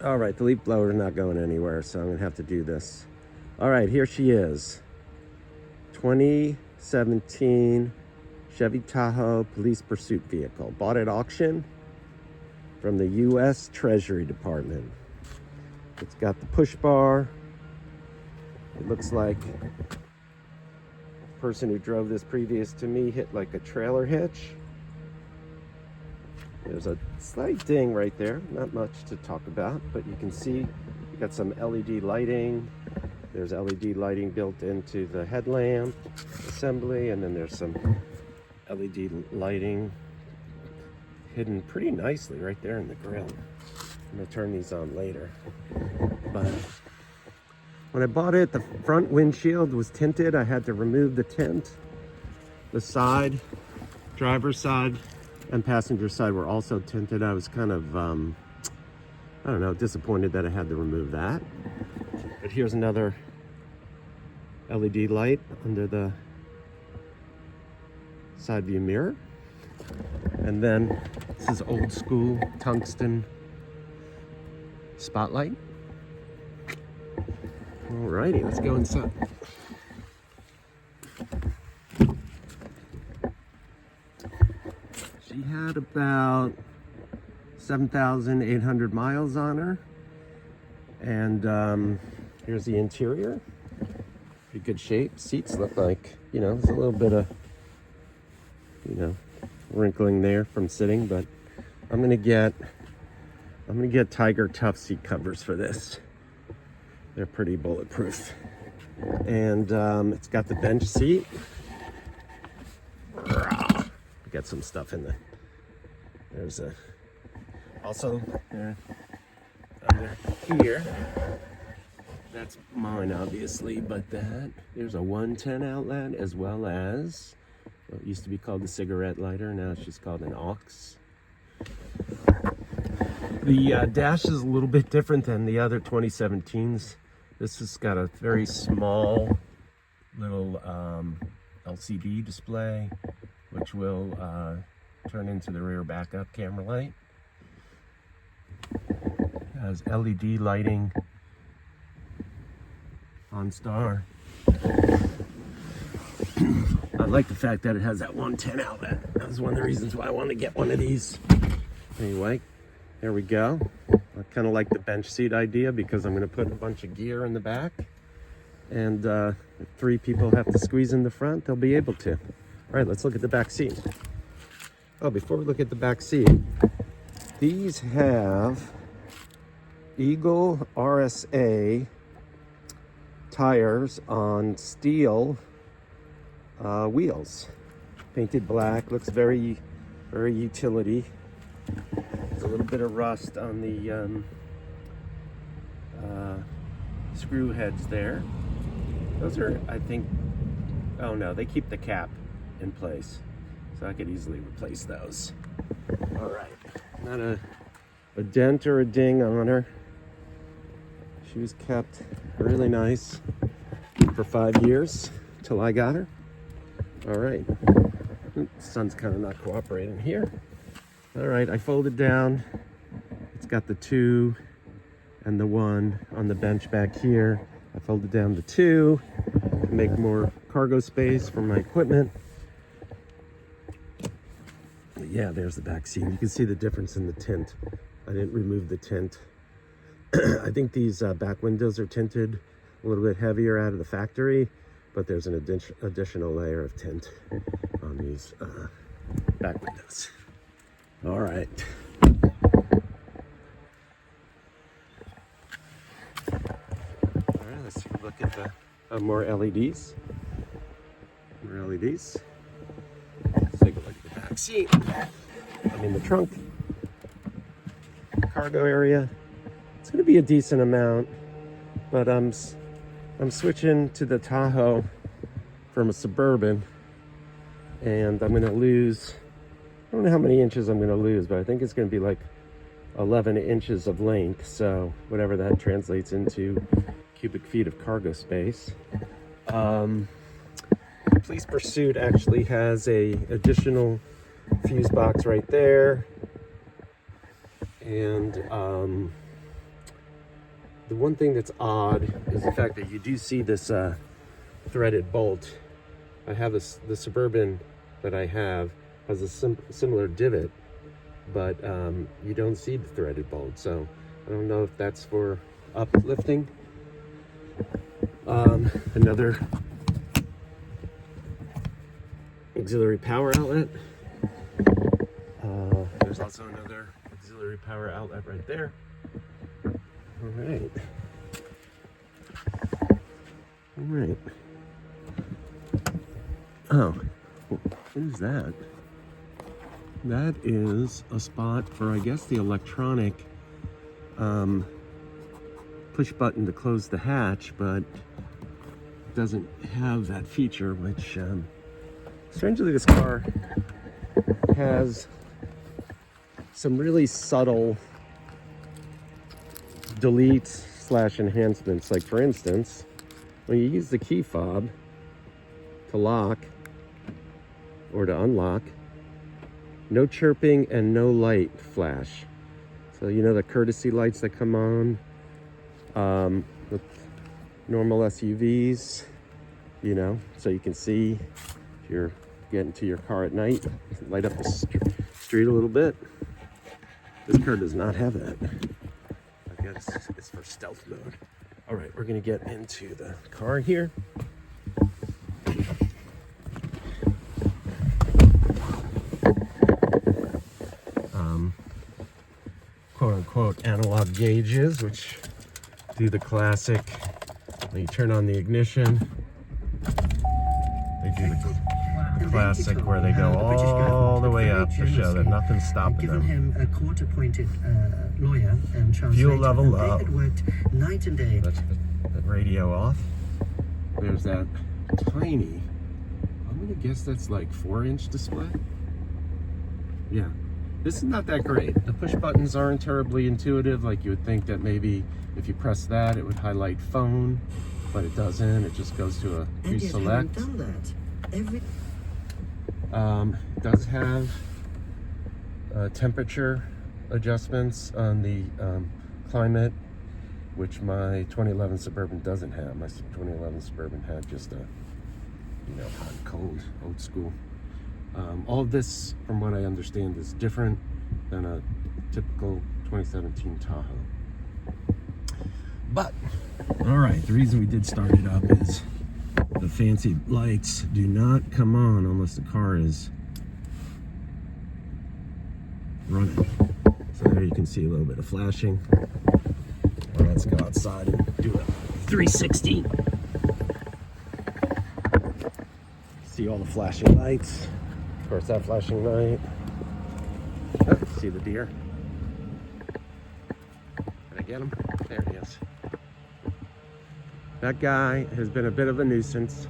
All right, the leaf blower is not going anywhere, so I'm gonna have to do this. All right, here she is. 2017 Chevy Tahoe police pursuit vehicle. Bought at auction from the U.S. Treasury Department. It's got the push bar. It looks like the person who drove this previous to me hit like a trailer hitch. There's a slight ding right there, not much to talk about, but you can see you got some LED lighting. There's LED lighting built into the headlamp assembly, and then there's some LED lighting hidden pretty nicely right there in the grill. I'm gonna turn these on later. But when I bought it, the front windshield was tinted. I had to remove the tint. The side, driver's side, and passenger side were also tinted. I was kind of, I don't know, disappointed that I had to remove that. But here's another LED light under the side view mirror. And then this is old school tungsten spotlight. Alrighty, let's go inside. She had about 7,800 miles on her. And here's the interior. Pretty good shape. Seats look like, you know, there's a little bit of, you know, wrinkling there from sitting, but I'm gonna get Tiger Tough seat covers for this. They're pretty bulletproof. And it's got the bench seat. Get some stuff in there. There's a also there under here. That's mine, obviously, but there's a 110 outlet, as well as what used to be called the cigarette lighter. Now it's just called an aux. The dash is a little bit different than the other 2017s. This has got a very small little LCD display, which will turn into the rear backup camera light. It has LED lighting on star. I like the fact that it has that 110 outlet. That was one of the reasons why I wanted to get one of these. Anyway, there we go. I kind of like the bench seat idea because I'm going to put a bunch of gear in the back. And if 3 people have to squeeze in the front, they'll be able to. All right, let's look at the back seat. Oh, before we look at the back seat, these have Eagle RSA tires on steel wheels, painted black. Looks very, very utility. There's a little bit of rust on the screw heads there. Those are, I think, oh no, they keep the cap in place, so I could easily replace those. All right, not a dent or a ding on her. She was kept really nice for 5 years till I got her. All right, the sun's kind of not cooperating here. All right, I folded down. It's got the 2 and the 1 on the bench back here. I folded down the 2 to make more cargo space for my equipment. But yeah, there's the back seat. You can see the difference in the tint. I didn't remove the tint. I think these back windows are tinted a little bit heavier out of the factory, but there's an additional layer of tint on these back windows. All right. All right, let's take a look at the more LEDs. More LEDs. Let's take a look at the back seat. I mean the trunk. Cargo area. It's going to be a decent amount, but I'm switching to the Tahoe from a Suburban, and I'm going to lose, I don't know how many inches I'm going to lose, but I think it's going to be like 11 inches of length, so whatever that translates into cubic feet of cargo space. Police Pursuit actually has a additional fuse box right there, and The one thing that's odd is the fact that you do see this threaded bolt. I have the Suburban that I have has a similar divot, but you don't see the threaded bolt. So I don't know if that's for uplifting. Another auxiliary power outlet. There's also another auxiliary power outlet right there. All right. All right. Oh, what is that? That is a spot for, I guess, the electronic push button to close the hatch, but doesn't have that feature, which strangely this car has some really subtle deletes / enhancements. Like, for instance, when you use the key fob to lock or to unlock, no chirping and no light flash. So you know the courtesy lights that come on with normal SUVs, you know, so you can see if you're getting to your car at night, light up the street a little bit. This car does not have that. I guess it's for stealth mode. All right, we're gonna get into the car here. Quote unquote analog gauges, which do the classic. When you turn on the ignition, they do the classic where they go all the way up to show that nothing's stopping them. Him a court-appointed lawyer and fuel level low. They had worked night and day. That's the radio off. There's that tiny, I'm gonna guess that's like 4-inch display. Yeah, this is not that great. The push buttons aren't terribly intuitive. Like, you would think that maybe if you press that it would highlight phone, but it doesn't. It just goes to a pre-select. Done that. It does have temperature adjustments on the climate, which my 2011 Suburban doesn't have. My 2011 Suburban had just a, you know, hot and cold, old school. All of this, from what I understand, is different than a typical 2017 Tahoe. But, all right, the reason we did start it up is the fancy lights do not come on unless the car is running. So there you can see a little bit of flashing. Well, let's go outside and do a 360. See all the flashing lights. Of course, that flashing light. Oh, see the deer. Did I get him? There he is. That guy has been a bit of a nuisance.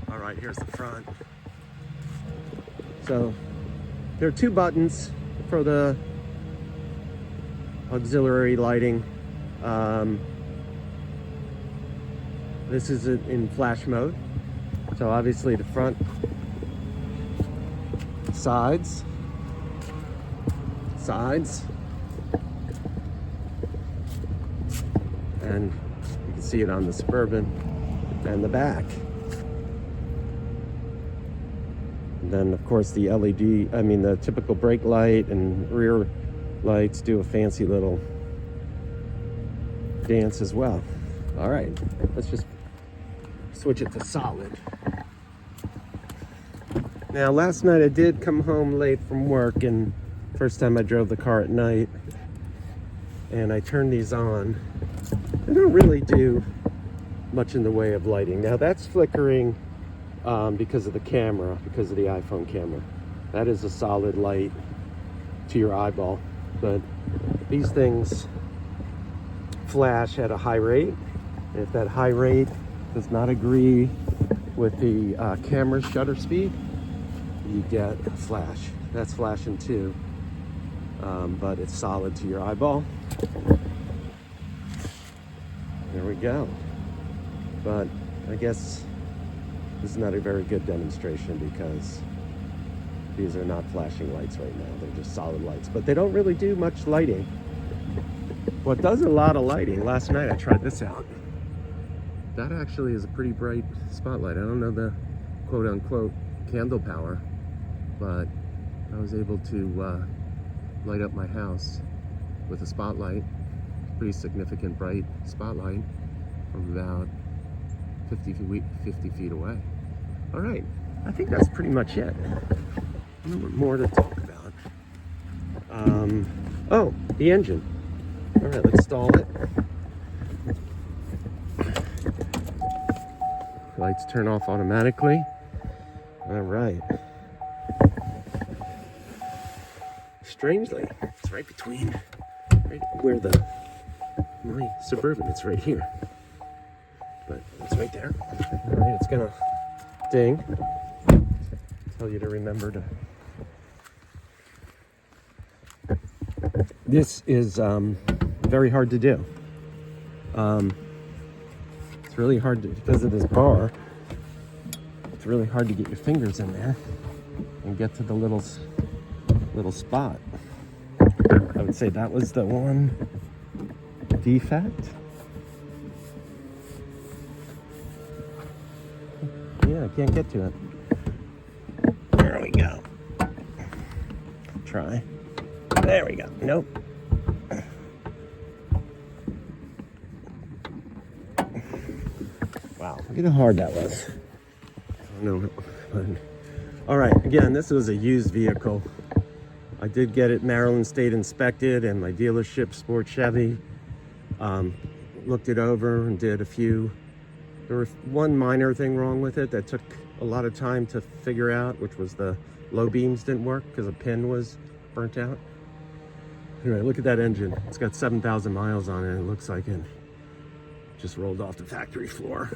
All right, here's the front. So there are 2 buttons for the auxiliary lighting. This is in flash mode. So obviously the front, sides, and you can see it on the Suburban, and the back. And then of course the LED, I mean the typical brake light and rear lights do a fancy little dance as well. All right, let's just switch it to solid. Now, last night I did come home late from work, and first time I drove the car at night, and I turned these on. They don't really do much in the way of lighting. Now, that's flickering because of the camera, because of the iPhone camera. That is a solid light to your eyeball, but these things flash at a high rate. And if that high rate does not agree with the camera's shutter speed, you get a flash. That's flashing too, but it's solid to your eyeball. There we go. But I guess this is not a very good demonstration because these are not flashing lights right now. They're just solid lights, but they don't really do much lighting. Well, it does a lot of lighting. Last night I tried this out. That actually is a pretty bright spotlight. I don't know the quote-unquote candle power, but I was able to light up my house with a spotlight, pretty significant bright spotlight from about 50 feet away. All right, I think that's pretty much it. A little more to talk about. Oh, the engine. All right, let's stall it. Lights turn off automatically. All right. Strangely, it's right between, right where my Suburban, it's right here. But it's right there. All right, it's gonna ding. Tell you to remember to. This is very hard to do. It's really hard to, because of this bar. It's really hard to get your fingers in there and get to the little spot. I would say that was the one defect. Yeah, I can't get to it. There we go. Try. There we go. Nope. Wow, look at how hard that was. I don't know. But... All right, again, this was a used vehicle. I did get it Maryland State inspected, and my dealership, Sport Chevy, looked it over and did a few. There was one minor thing wrong with it that took a lot of time to figure out, which was the low beams didn't work because a pin was burnt out. Anyway, look at that engine. It's got 7,000 miles on it. It looks like it just rolled off the factory floor.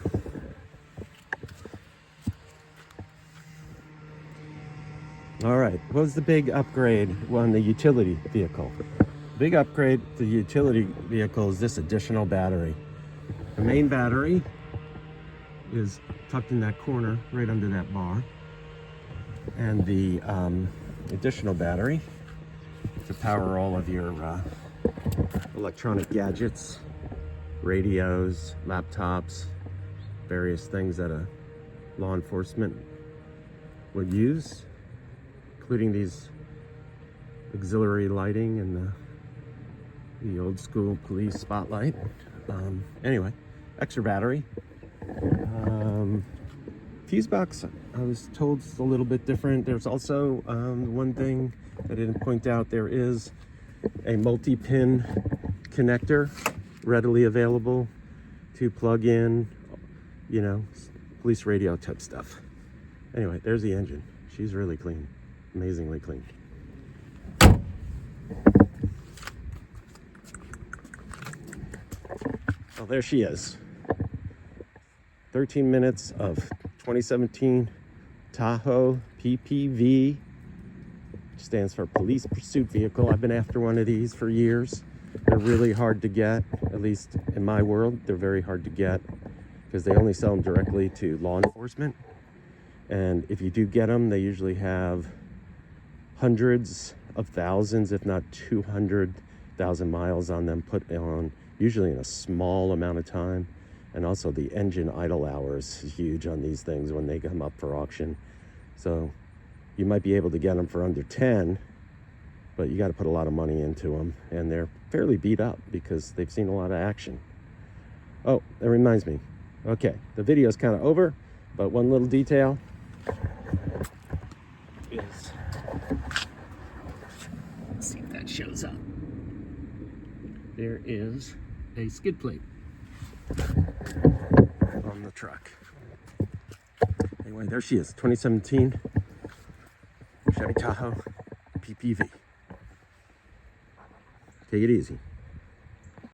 All right, what was the big upgrade on the utility vehicle? Big upgrade to the utility vehicle is this additional battery. The main battery is tucked in that corner right under that bar. And the additional battery to power all of your electronic gadgets, radios, laptops, various things that a law enforcement would use, including these auxiliary lighting and the old school police spotlight. Anyway, extra battery. Fuse box, I was told, is a little bit different. There's also one thing I didn't point out. There is a multi-pin connector readily available to plug in, you know, police radio type stuff. Anyway, there's the engine. She's really clean, amazingly clean. Well, there she is. 13 minutes of 2017 Tahoe PPV, which stands for Police Pursuit Vehicle. I've been after one of these for years. They're really hard to get, at least in my world. They're very hard to get because they only sell them directly to law enforcement. And if you do get them, they usually have hundreds of thousands, if not 200,000 miles on them, put on usually in a small amount of time. And also the engine idle hours is huge on these things when they come up for auction. So you might be able to get them for under 10, but you got to put a lot of money into them. And they're fairly beat up because they've seen a lot of action. Oh, that reminds me. Okay, the video is kind of over, but one little detail is, let's see if that shows up. There is a skid plate on the truck. Anyway, there she is, 2017 Chevy Tahoe PPV. Take it easy.